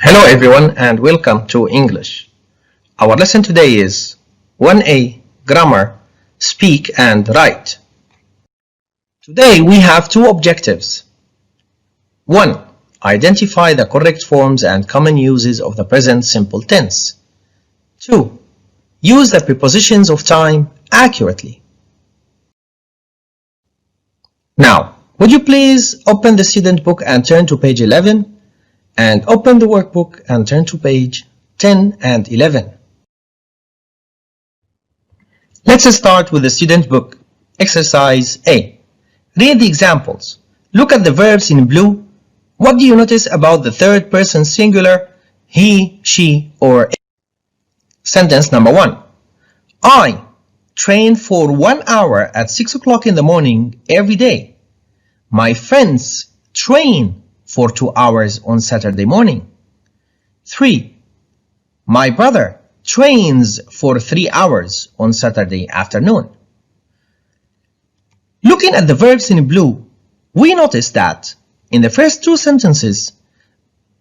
Hello everyone and welcome to English. Our lesson today is 1A Grammar, Speak and Write. Today we have two objectives. 1. Identify the correct forms and common uses of the present simple tense. 2. Use the prepositions of time accurately. Now, would you please open the student book and turn to page 11? And open the workbook and turn to page 10 and 11. Let's start with the student book, exercise A. Read the examples. Look at the verbs in blue. What do you notice about the third person singular, he, she, or it? Sentence number 1. I train for 1 hour at 6 o'clock in the morning every day. My friends train for 2 hours on Saturday morning. 3. My brother trains for 3 hours on Saturday afternoon. Looking at the verbs in blue, we notice that in the first two sentences,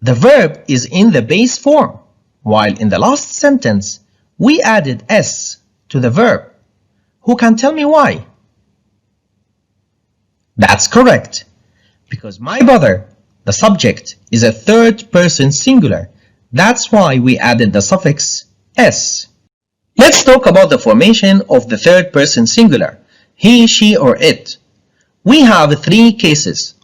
the verb is in the base form, while in the last sentence, we added s to the verb. Who can tell me why? That's correct, because my brother, the subject, is a third person singular. That's why we added the suffix s. Let's talk about the formation of the third person singular, he, she, or it. We have three cases.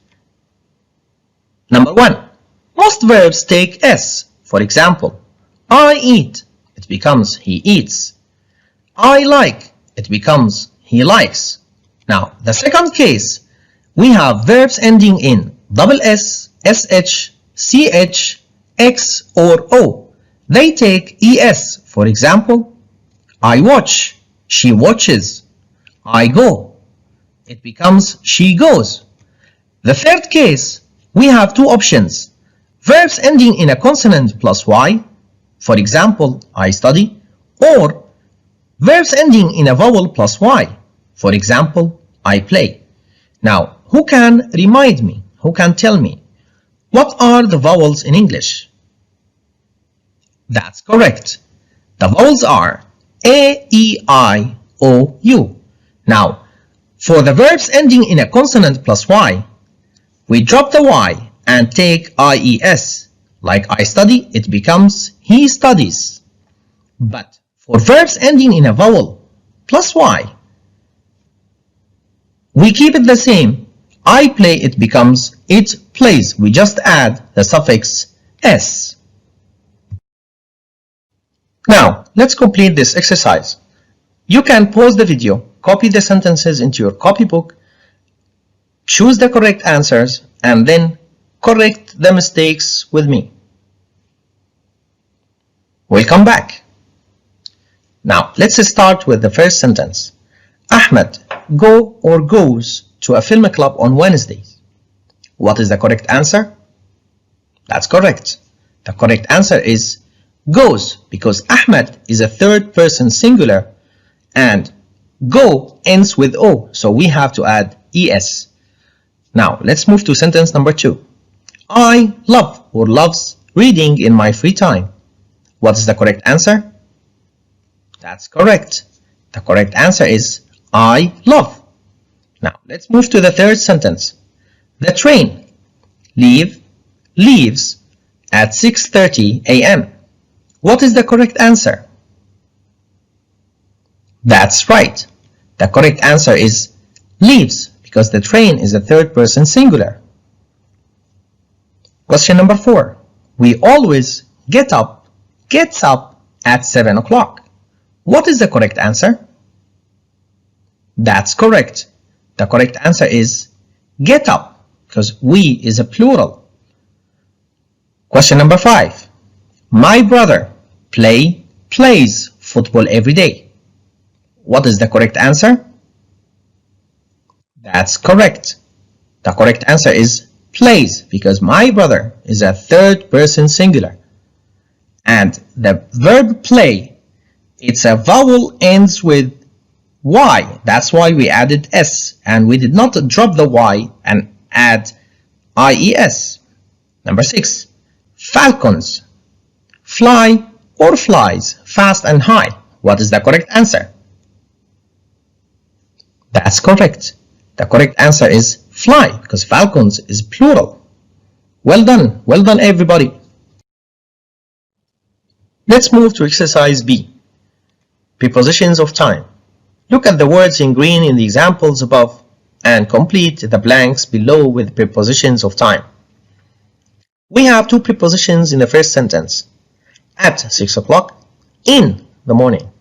Number 1. Most verbs take s. For example, I eat, it becomes he eats. I like, it becomes he likes. Now, the second case, we have verbs ending in double s, sh, ch, x, or o. They take es. For example, I watch, she watches. I go, it becomes she goes. The third case, we have two options. Verbs ending in a consonant plus y. For example, I study. Or verbs ending in a vowel plus y. For example, I play. Now, who can remind me? Who can tell me? What are the vowels in English? That's correct. The vowels are A, E, I, O, U. Now, for the verbs ending in a consonant plus y, we drop the y and take IES. Like I study, it becomes he studies. But for verbs ending in a vowel plus y, we keep it the same. I play, it becomes it plays. We just add the suffix s. Now, let's complete this exercise. You can pause the video, copy the sentences into your copybook, choose the correct answers, and then correct the mistakes with me. Welcome back. Now, let's start with the first sentence. Ahmed go or goes to a film club on Wednesdays. What is the correct answer? That's correct. The correct answer is goes, because Ahmed is a third person singular and go ends with o, so we have to add es. Now let's move to sentence number 2. I love or loves reading in my free time. What is the correct answer? That's correct. The correct answer is I love. Now let's move to the third sentence. The train leaves at 6:30 a.m. What is the correct answer? That's right. The correct answer is leaves, because the train is a third person singular. Question number 4. We always gets up at 7 o'clock. What is the correct answer? That's correct. The correct answer is get up, because we is a plural. Question number 5. My brother plays football every day. What is the correct answer? That's correct. The correct answer is plays, because my brother is a third person singular. And the verb play, it's a vowel ends with y. That's why we added s, and we did not drop the y and add ies. Number 6. Falcons Fly or flies fast and high. What is the correct answer? That's correct. The correct answer is fly, because falcons is plural. Well done everybody. Let's move to exercise B. Prepositions of time. Look at the words in green in the examples above and complete the blanks below with prepositions of time. We have two prepositions in the first sentence. At 6 o'clock, in the morning.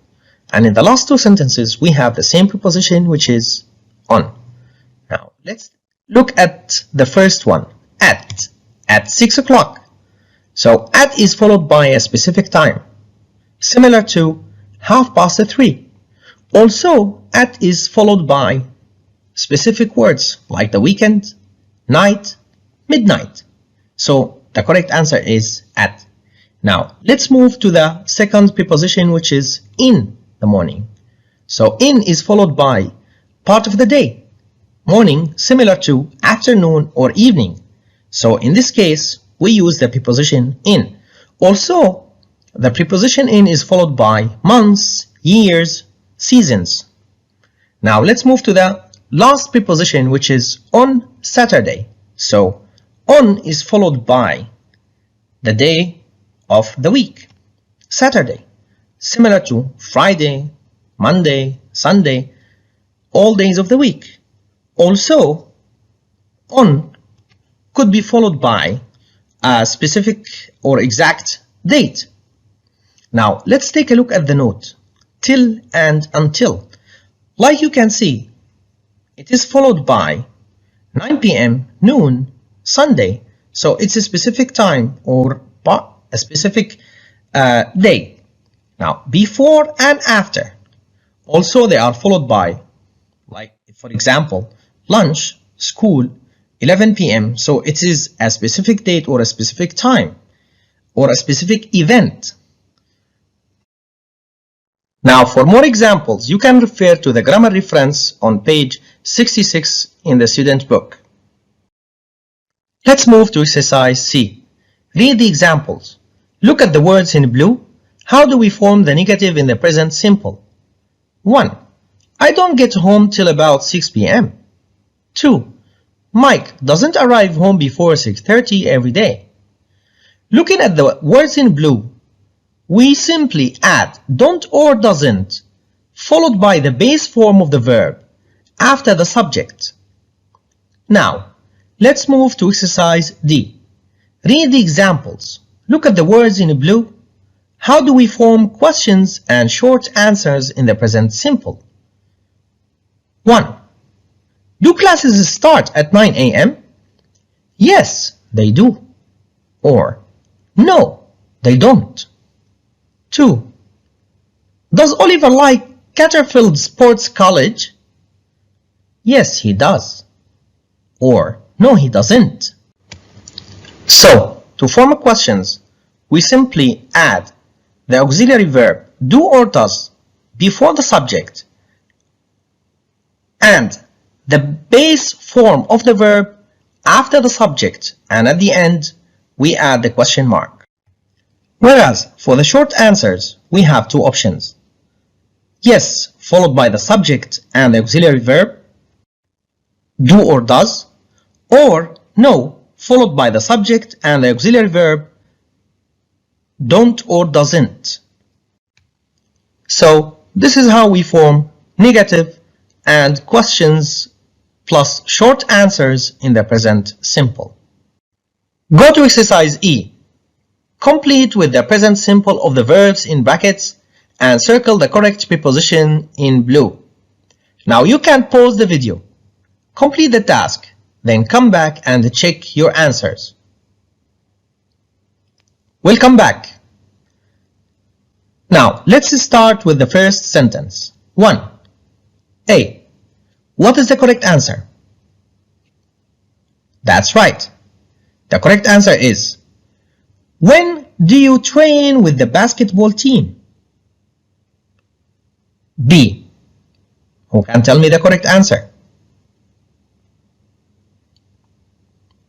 And in the last two sentences, we have the same preposition, which is on. Now, let's look at the first one, at 6 o'clock. So, at is followed by a specific time, similar to 3:30. Also, at is followed by specific words like the weekend, night, midnight. So, the correct answer is at. Now, let's move to the second preposition, which is in the morning. So, in is followed by part of the day, morning, similar to afternoon or evening. So, in this case, we use the preposition in. Also, the preposition in is followed by months, years, seasons. Now, let's move to the last preposition, which is on Saturday. So, on is followed by the day of the week, Saturday, similar to Friday, Monday, Sunday, all days of the week. Also, on could be followed by a specific or exact date. Now, let's take a look at the note, till and until. Like you can see, it is followed by 9 p.m., noon, Sunday. So it's a specific time or a specific day. Now, before and after, also they are followed by, like for example, lunch, school, 11 p.m. So it is a specific date or a specific time or a specific event. Now, for more examples, you can refer to the grammar reference on page 66 in the student book. Let's move to exercise C. Read the examples. Look at the words in blue. How do we form the negative in the present simple? 1. I don't get home till about 6 p.m. 2. Mike doesn't arrive home before 6:30 every day. Looking at the words in blue, we simply add don't or doesn't, followed by the base form of the verb after the subject. Now, let's move to exercise D. Read the examples. Look at the words in blue. How do we form questions and short answers in the present simple? 1. Do classes start at 9 a.m.? Yes, they do. Or, no, they don't. 2. Does Oliver like Catterfield Sports College? Yes, he does. Or, no, he doesn't. So, to form questions, we simply add the auxiliary verb do or does before the subject and the base form of the verb after the subject, and at the end we add the question mark. Whereas for the short answers, we have two options. Yes, followed by the subject and the auxiliary verb, do or does, or no, followed by the subject and the auxiliary verb, don't or doesn't. So this is how we form negative and questions plus short answers in the present simple. Go to exercise E. Complete with the present simple of the verbs in brackets and circle the correct preposition in blue. Now you can pause the video, complete the task, then come back and check your answers. Welcome back. Now let's start with the first sentence. 1. A. What is the correct answer? That's right. The correct answer is, when do you train with the basketball team? B. Who can tell me the correct answer?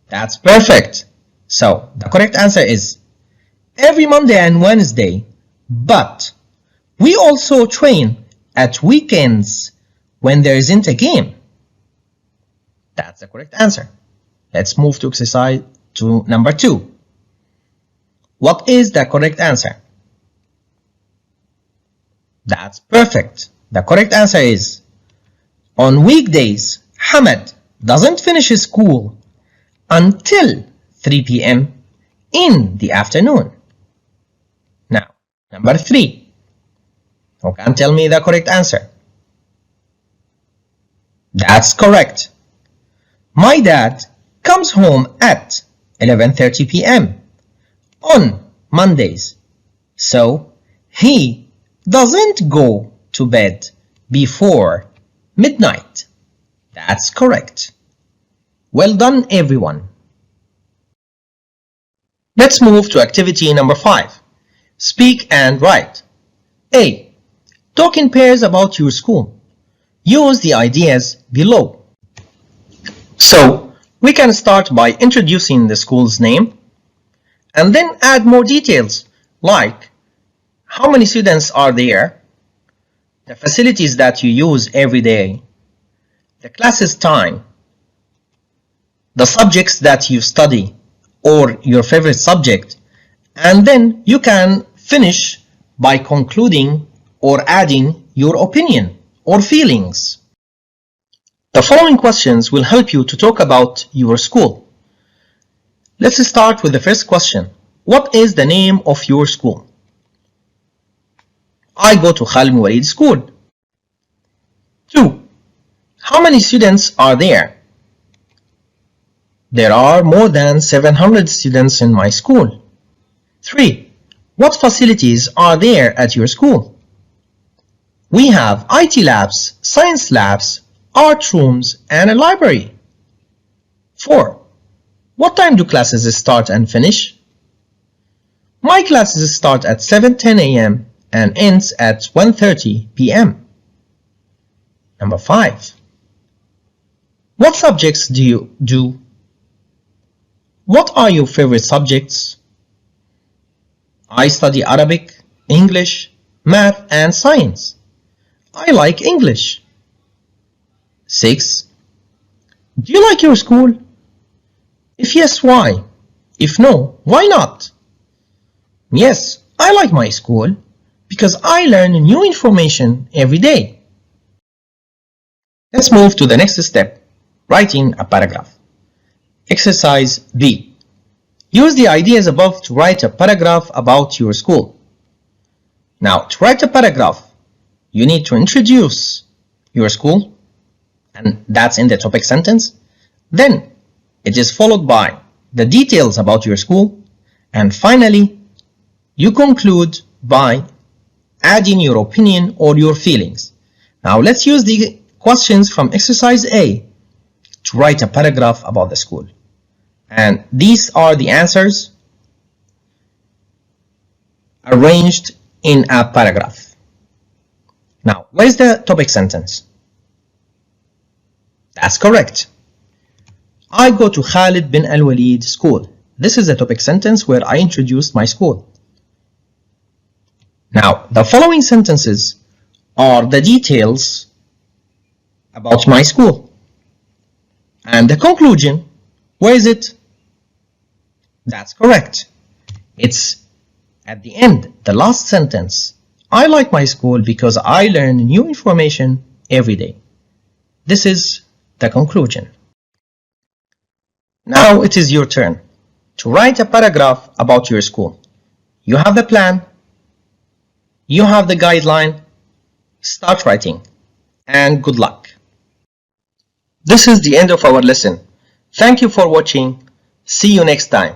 That's perfect. So the correct answer is every Monday and Wednesday, but we also train at weekends when there isn't a game. That's the correct answer. Let's move to exercise to number 2. What is the correct answer? That's perfect. The correct answer is, on weekdays, Hamad doesn't finish his school until 3 p.m. in the afternoon. Now, number 3. Who can tell me the correct answer? That's correct. My dad comes home at 11:30 p.m. on Mondays, so he doesn't go to bed before midnight. That's correct. Well done, everyone. Let's move to activity number 5. Speak and write. A. Talk in pairs about your school. Use the ideas below. So, we can start by introducing the school's name and then add more details like how many students are there, the facilities that you use every day, the classes time, the subjects that you study or your favorite subject, and then you can finish by concluding or adding your opinion or feelings. The following questions will help you to talk about your school. Let's start with the first question. What is the name of your school? I go to Khalid Walid School. 2. How many students are there? There are more than 700 students in my school. 3. What facilities are there at your school? We have IT labs, science labs, art rooms, and a library. 4. What time do classes start and finish? My classes start at 7:10 a.m. and ends at 1:30 p.m. Number 5. What subjects do you do? What are your favorite subjects? I study Arabic, English, math, and science. I like English. 6. Do you like your school? If yes, why? If no, why not? Yes, I like my school because I learn new information every day. Let's move to the next step, writing a paragraph. Exercise B. Use the ideas above to write a paragraph about your school. Now, to write a paragraph, you need to introduce your school, and that's in the topic sentence. Then, it is followed by the details about your school, and finally, you conclude by adding your opinion or your feelings. Now, let's use the questions from exercise A to write a paragraph about the school. And these are the answers arranged in a paragraph. Now, where is the topic sentence? That's correct. I go to Khalid bin Al-Walid School. This is the topic sentence where I introduced my school. Now, the following sentences are the details about my school. And the conclusion, where is it? That's correct. It's at the end, the last sentence. I like my school because I learn new information every day. This is the conclusion. Now it is your turn to write a paragraph about your school. You have the plan. You have the guideline. Start writing. And good luck. This is the end of our lesson. Thank you for watching. See you next time.